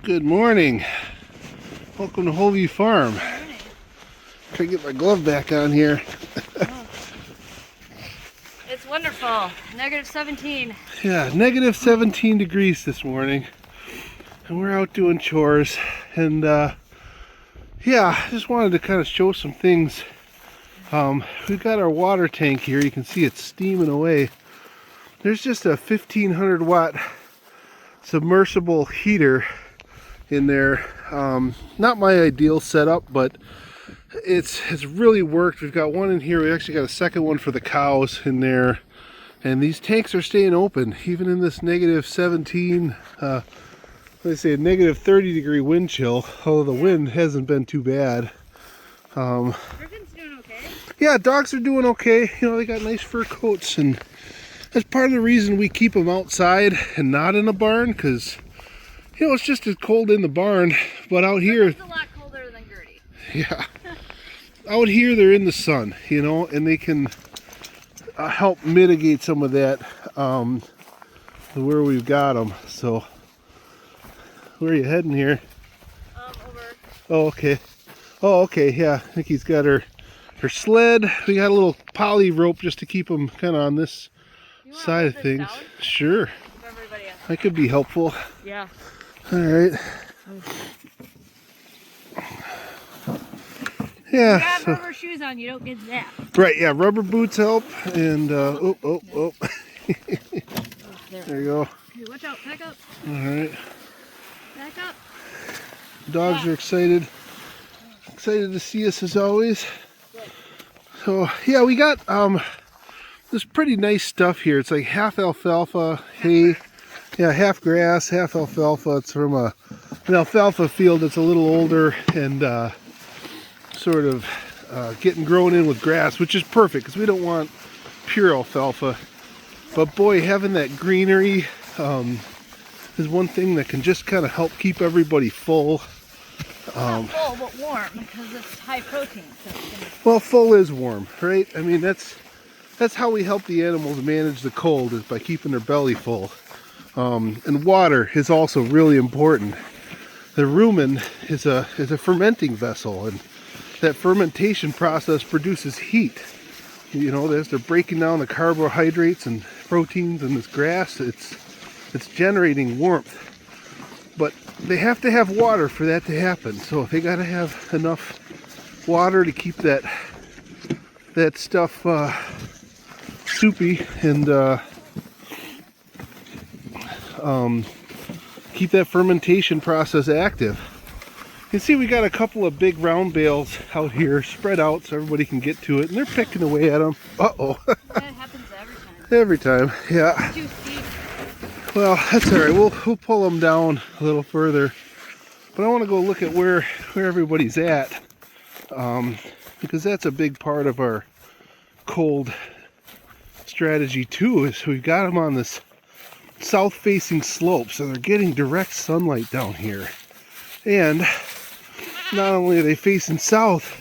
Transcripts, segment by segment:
Good morning. Welcome to Hovey Farm. Try to get my glove back on here. It's wonderful. Negative 17. Yeah, negative 17 degrees this morning. And we're out doing chores. And yeah, I just wanted to kind of show some things. We've got our water tank here. You can see it's steaming away. There's just a 1500 watt submersible heater in there. Not my ideal setup, but it's really worked. We've got one in here. We actually got a second one for the cows in there, and these tanks are staying open even in this negative 17 let's say a negative 30 degree wind chill, although the wind hasn't been too bad. Griffin's doing okay. Yeah, dogs are doing okay. You know, they got nice fur coats, and that's part of the reason we keep them outside and not in a barn, because you know, it's just as cold in the barn, but out here... It's a lot colder than Gertie. Yeah. Out here, they're in the sun, you know, and they can help mitigate some of that where we've got them. So, where are you heading here? Over. Oh, okay. Oh, okay, yeah. I think he's got her sled. We got a little poly rope just to keep them kind of on this side of things. Down? Sure. That could be helpful. Yeah. All right. Yeah. You have rubber shoes on, you don't get that. Right, yeah, rubber boots help, and oh. There you go. Here, watch out, back up. All right. Back up. Dogs are excited to see us as always. So yeah, we got this pretty nice stuff here. It's like half alfalfa hay. Yeah, half grass, half alfalfa. It's from an alfalfa field that's a little older and sort of getting grown in with grass, which is perfect because we don't want pure alfalfa. But boy, having that greenery is one thing that can just kind of help keep everybody full. Not full, but warm because it's high protein. So Well, full is warm, right? I mean, that's how we help the animals manage the cold, is by keeping their belly full. And water is also really important. The rumen is a fermenting vessel, and that fermentation process produces heat. You know, as they're breaking down the carbohydrates and proteins in this grass, it's generating warmth. But they have to have water for that to happen. So they got to have enough water to keep that stuff soupy and keep that fermentation process active. You can see we got a couple of big round bales out here spread out so everybody can get to it, and they're picking away at them. Uh-oh. that happens every time. Every time, yeah. Too steep. Well, that's all right. We'll pull them down a little further. But I want to go look at where everybody's at, because that's a big part of our cold strategy too, is we've got them on this south-facing slope, so they're getting direct sunlight down here. And not only are they facing south,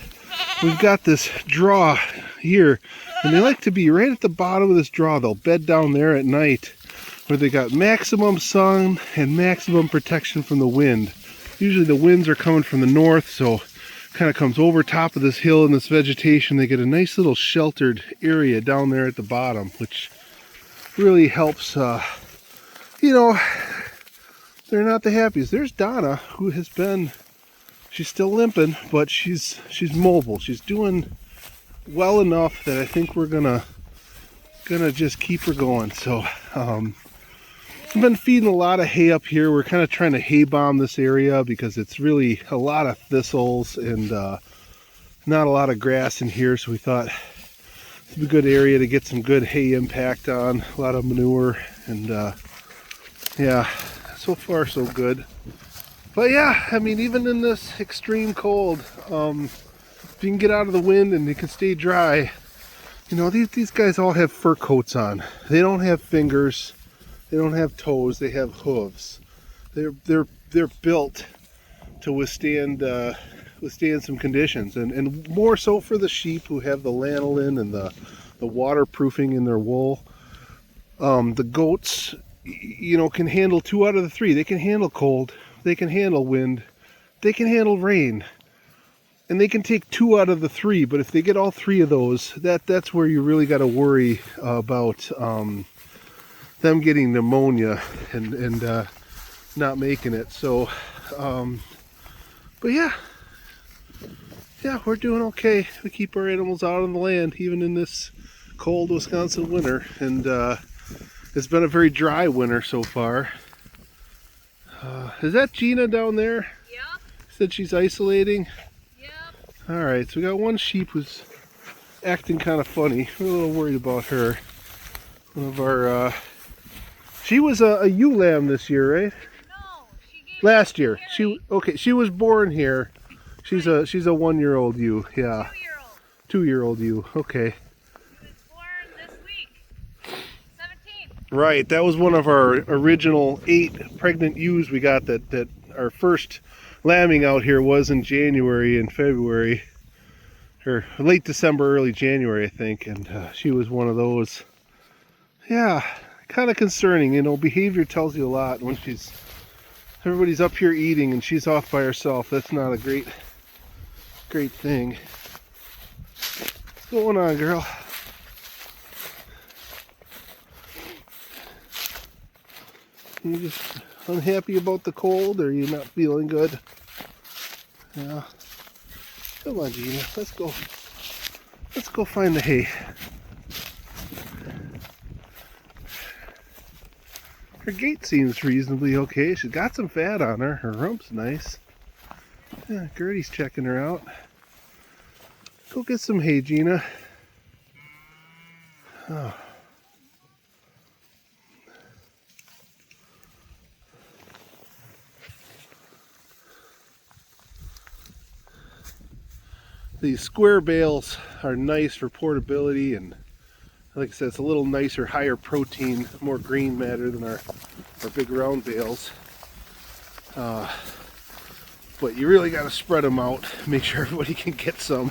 we've got this draw here, and they like to be right at the bottom of this draw. They'll bed down there at night, where they got maximum sun and maximum protection from the wind. Usually the winds are coming from the north, so kind of comes over top of this hill and this vegetation. They get a nice little sheltered area down there at the bottom, which really helps. You know, they're not the happiest. There's Donna, who has been, she's still limping, but she's mobile. She's doing well enough that I think we're gonna just keep her going. So I've been feeding a lot of hay up here. We're kind of trying to hay bomb this area because it's really a lot of thistles and not a lot of grass in here, so we thought it's a good area to get some good hay impact on. A lot of manure, and yeah, so far so good. But yeah, I mean, even in this extreme cold, if you can get out of the wind and you can stay dry, you know, these guys all have fur coats on. They don't have fingers, they don't have toes, they have hooves. They're built to withstand some conditions, and more so for the sheep, who have the lanolin and the waterproofing in their wool. The goats, you know, can handle 2 out of the 3. They can handle cold, they can handle wind, they can handle rain, and they can take 2 out of the 3. But if they get all 3 of those, that's where you really got to worry about them getting pneumonia and not making it. So, but yeah, we're doing okay. We keep our animals out on the land, even in this cold Wisconsin winter, and it's been a very dry winter so far. Is that Gina down there? Yep. Said she's isolating? Yep. Alright, so we got one sheep who's acting kind of funny. We're a little worried about her. One of our, she was a ewe lamb this year, right? No, she gave Last year. Harry. She was born here. She's a 1-year-old ewe, yeah. 2-year-old. 2-year-old ewe, okay. She was born this week. 17th. Right, that was one of our original 8 pregnant ewes we got that our first lambing out here was in January and February, or late December, early January, I think, and she was one of those. Yeah, kind of concerning, you know, behavior tells you a lot when everybody's up here eating and she's off by herself. That's not a great thing. What's going on, girl? You just unhappy about the cold, or you not feeling good? Yeah. Come on, Gina. Let's go. Let's go find the hay. Her gait seems reasonably okay. She's got some fat on her. Her rump's nice. Yeah, Gertie's checking her out. Go get some hay, Gina. Oh. These square bales are nice for portability, and like I said, it's a little nicer, higher protein, more green matter than our big round bales. But you really got to spread them out, make sure everybody can get some.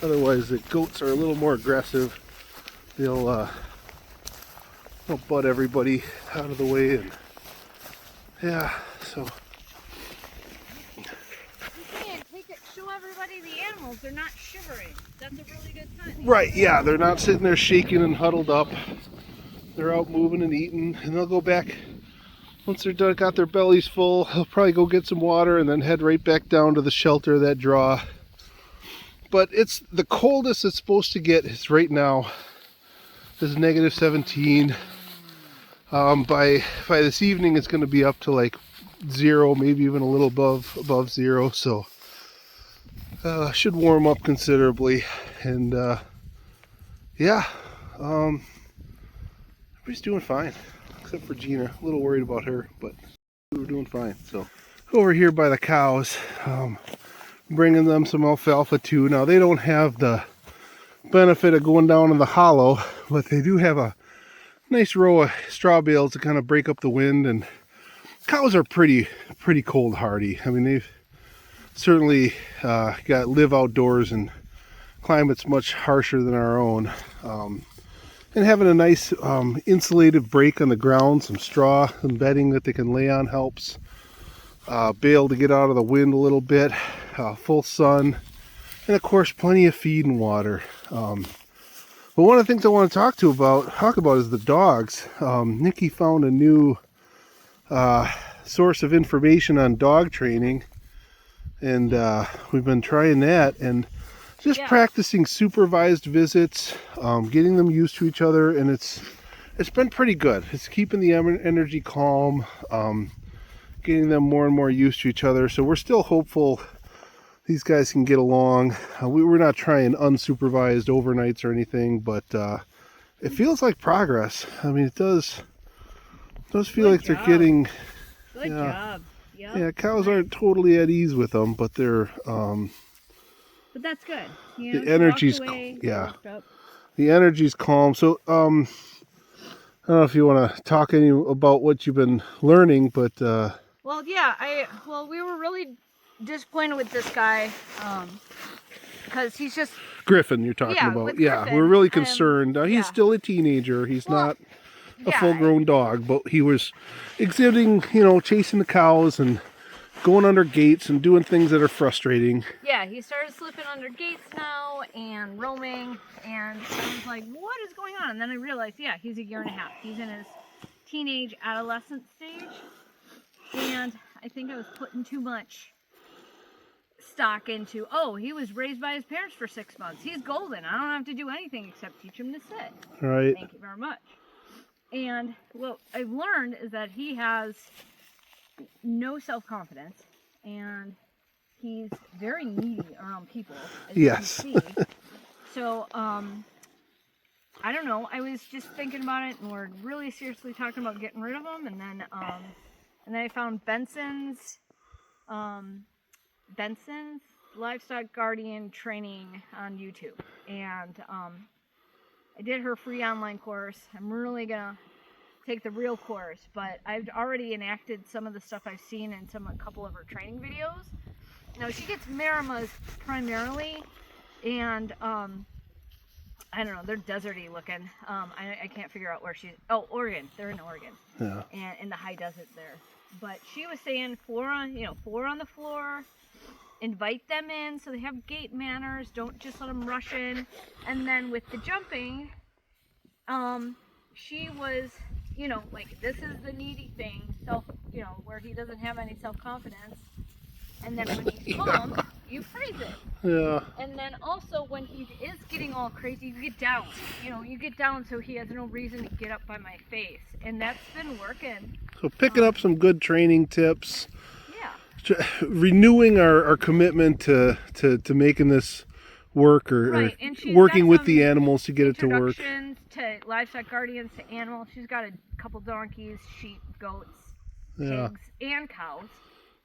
Otherwise, the goats are a little more aggressive. They'll butt everybody out of the way, and yeah, so. Show everybody the animals. They're not shivering. That's a really good sign. Right, yeah, they're not sitting there shaking and huddled up. They're out moving and eating, and they'll go back once they're done, got their bellies full. They'll probably go get some water and then head right back down to the shelter of that draw. But it's the coldest it's supposed to get is right now. Is negative 17. By this evening, it's going to be up to like 0, maybe even a little above 0. So. Should warm up considerably, and yeah, everybody's doing fine except for Gina. A little worried about her, but we're doing fine. So over here by the cows, bringing them some alfalfa too. Now they don't have the benefit of going down in the hollow, but they do have a nice row of straw bales to kind of break up the wind, and cows are pretty cold hardy. I mean, they've certainly live outdoors in climates much harsher than our own, and having a nice insulated break on the ground, some straw, some bedding that they can lay on helps. Bale to get out of the wind a little bit, full sun, and of course plenty of feed and water. But one of the things I want to talk about is the dogs. Nikki found a new source of information on dog training, and we've been trying that, and just practicing supervised visits, getting them used to each other, and it's been pretty good. It's keeping the energy calm, getting them more and more used to each other. So we're still hopeful these guys can get along. We're not trying unsupervised overnights or anything, but it feels like progress. I mean, it does feel like they're getting. Good job. Yep. Yeah, cows aren't totally at ease with them, but they're but that's good. You know, the energy's the energy's calm. So I don't know if you want to talk about what you've been learning, but well, yeah, we were really disappointed with this guy because he's just Griffin you're talking about. Yeah, Griffin, we're really concerned. Now he's still a teenager. He's not a full-grown dog, but he was exhibiting, chasing the cows and going under gates and doing things that are frustrating. Yeah, he started slipping under gates now and roaming, and I was like, what is going on? And then I realized, yeah, he's a year and a half. He's in his teenage adolescent stage, and I think I was putting too much stock into, oh, he was raised by his parents for 6 months. He's golden. I don't have to do anything except teach him to sit. Right. Thank you very much. And what I've learned is that he has no self-confidence, and he's very needy around people, as Yes. you can see. So, I don't know. I was just thinking about it, and we're really seriously talking about getting rid of him. And then I found Benson's Livestock Guardian training on YouTube, and I did her free online course. I'm really gonna take the real course, but I've already enacted some of the stuff I've seen in a couple of her training videos. Now she gets Marimas primarily, and I don't know, they're deserty looking. I can't figure out where she's. Oh, Oregon. They're in Oregon. Yeah. And in the high desert there. But she was saying four on the floor. Invite them in so they have gate manners. Don't just let them rush in. And then with the jumping, she was, like, this is the needy thing, where he doesn't have any self-confidence. And then when he's calm, you praise it. Yeah. And then also when he is getting all crazy, you get down. You get down so he has no reason to get up by my face. And that's been working. So picking up some good training tips. Yeah. Renewing our commitment to making this work, or And she's working got with some the animals to get it to work. Introductions to livestock guardians, to animals. She's got a couple donkeys, sheep, goats, pigs, and cows.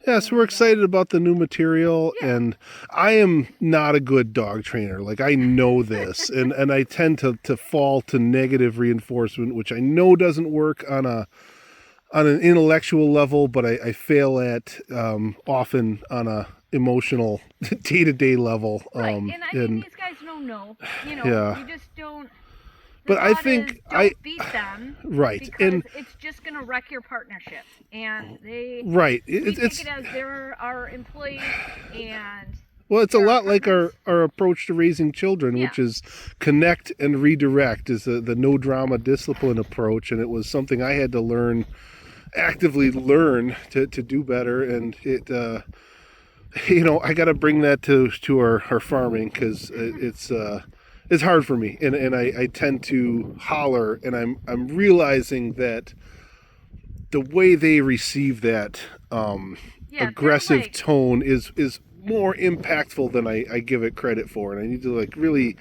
Yeah, so we're excited about the new material, Yeah. and I am not a good dog trainer. Like, I know this, and I tend to fall to negative reinforcement, which I know doesn't work on an intellectual level, but I fail at often on a emotional day-to-day level. Right, and I mean, these guys don't know. Yeah. You just don't. But I think don't beat them, right, because and it's just gonna wreck your partnership. And we It's take it as they're our employees, and well, it's a they're lot like our partners. approach to raising children, Yeah. which is connect and redirect, is the no drama discipline approach, and it was something I had to actively learn to do better, and it. I got to bring that to our farming, because it's hard for me, and I tend to holler, and I'm realizing that the way they receive that aggressive tone is more impactful than I give it credit for, and I need to really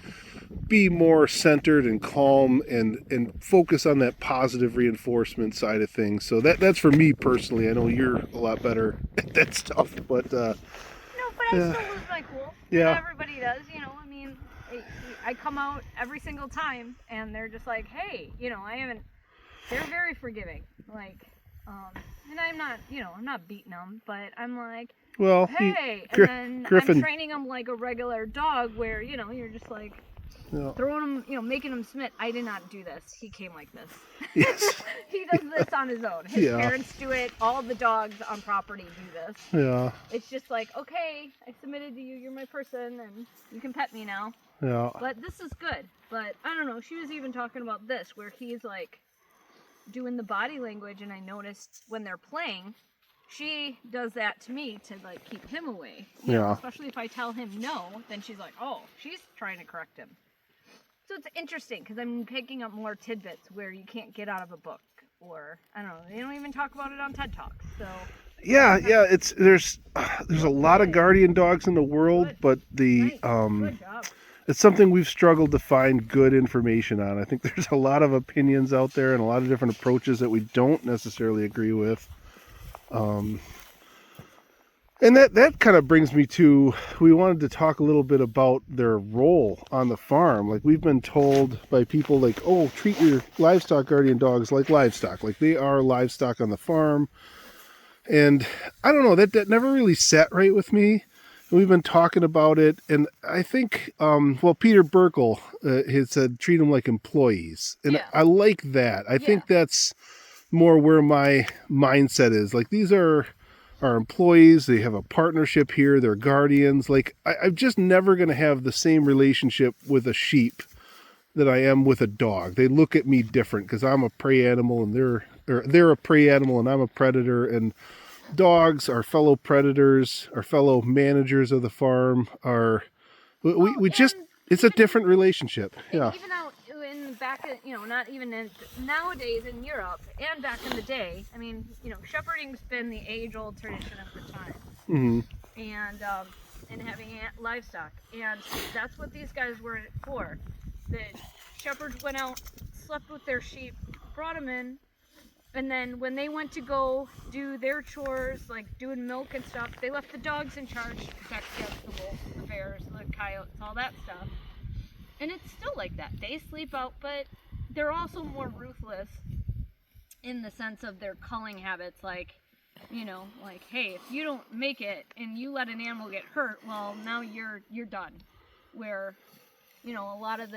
be more centered and calm and focus on that positive reinforcement side of things. So that's for me personally. I know you're a lot better at that stuff, but No, but I still lose my cool. Yeah. Not everybody does, I mean, I come out every single time, and they're just like, hey, they're very forgiving. Like, and I'm not, I'm not beating them, but I'm like, well, hey, and then Griffin, I'm training them like a regular dog, where, you're just like, throwing him, making him submit. I did not do this. He came like this. Yes. He does this on his own. His parents do it. All the dogs on property do this. Yeah. It's just like, okay, I submitted to you. You're my person, and you can pet me now. Yeah. But this is good. But I don't know. She was even talking about this, where he's like doing the body language, and I noticed when they're playing, she does that to me to like keep him away. You know, especially if I tell him no, then she's like, oh, she's trying to correct him. So it's interesting, because I'm picking up more tidbits where you can't get out of a book, or I don't know, they don't even talk about it on TED Talks. So yeah, there's a lot of guardian dogs in the world, but good job. it's something we've struggled to find good information on. I think there's a lot of opinions out there and a lot of different approaches that we don't necessarily agree with. And that kind of brings me to, we wanted to talk a little bit about their role on the farm. Like, we've been told by people like, oh, treat your livestock guardian dogs like livestock. Like, they are livestock on the farm. And I don't know, that never really sat right with me. And we've been talking about it. And I think, Peter Burkle had said, treat them like employees. And I like that. I think that's more where my mindset is. Like, these are our employees. They have a partnership here. They're guardians. Like, I'm just never going to have the same relationship with a sheep that I am with a dog. They look at me different because I'm a prey animal and they're a prey animal and I'm a predator. And dogs, our fellow predators, our fellow managers of the farm, are we just, it's a different relationship. Yeah. Even out in back, not even in nowadays in Europe and back in the day. I mean, shepherding's been the age-old tradition of the time, and having livestock, and that's what these guys were for. The shepherds went out, slept with their sheep, brought them in, and then when they went to go do their chores, like doing milk and stuff, they left the dogs in charge to protect against the wolves, the bears, the coyotes, all that stuff. And it's still like that. They sleep out, but they're also more ruthless in the sense of their culling habits. Like, like, hey, if you don't make it and you let an animal get hurt, well, now you're done. Where, a lot of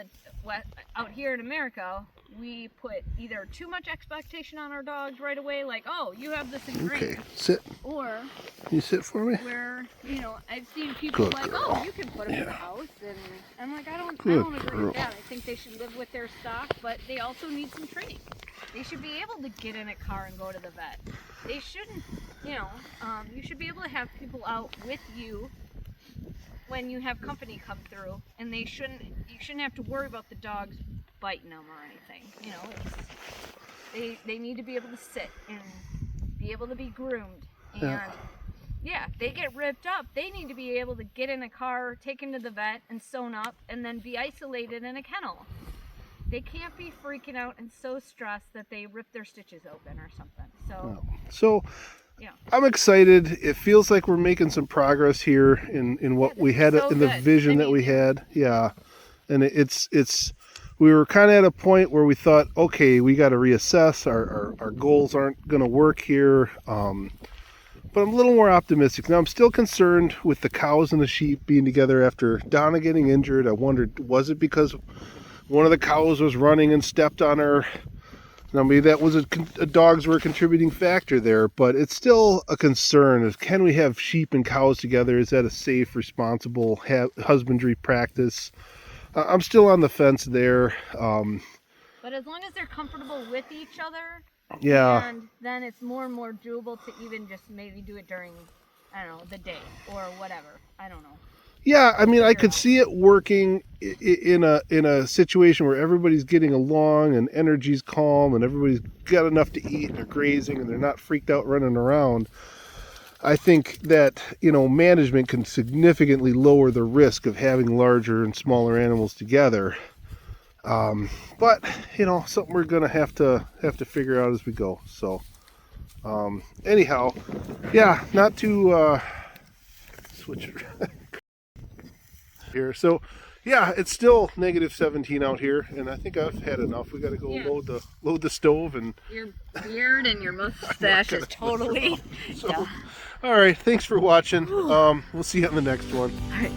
out here in America, we put either too much expectation on our dogs right away, like, oh, you have this ingrained. Okay, sit. Or can you sit for me? Where, I've seen people like, oh, you can put them in the house, and I'm like, I don't agree with that. I think they should live with their stock, but they also need some training. They should be able to get in a car and go to the vet. They shouldn't, you should be able to have people out with you when you have company come through, and you shouldn't have to worry about the dogs biting them or anything. They need to be able to sit and be able to be groomed. And if they get ripped up, they need to be able to get in a car, taken to the vet, and sewn up, and then be isolated in a kennel. They can't be freaking out and so stressed that they rip their stitches open or something. So I'm excited. It feels like we're making some progress here in what we had in the vision that we had. Yeah. And it's we were kind of at a point where we thought, okay, we got to reassess. Our goals aren't going to work here. But I'm a little more optimistic. Now, I'm still concerned with the cows and the sheep being together after Donna getting injured. I wondered, was it because one of the cows was running and stepped on her? Now, maybe that was dogs were a contributing factor there, but it's still a concern. Can we have sheep and cows together? Is that a safe, responsible husbandry practice? I'm still on the fence there. But as long as they're comfortable with each other, and then it's more and more doable to even just maybe do it during, I don't know, the day or whatever. I don't know. Yeah, I mean, I could see it working in a situation where everybody's getting along and energy's calm and everybody's got enough to eat and they're grazing and they're not freaked out running around. I think that, management can significantly lower the risk of having larger and smaller animals together. But, something we're going to have to figure out as we go. So, anyhow, not to switch it here. So, it's still -17 out here, and I think I've had enough. We got to go load the stove, and your beard and your mustache is totally. All right, thanks for watching. We'll see you on the next one. All right.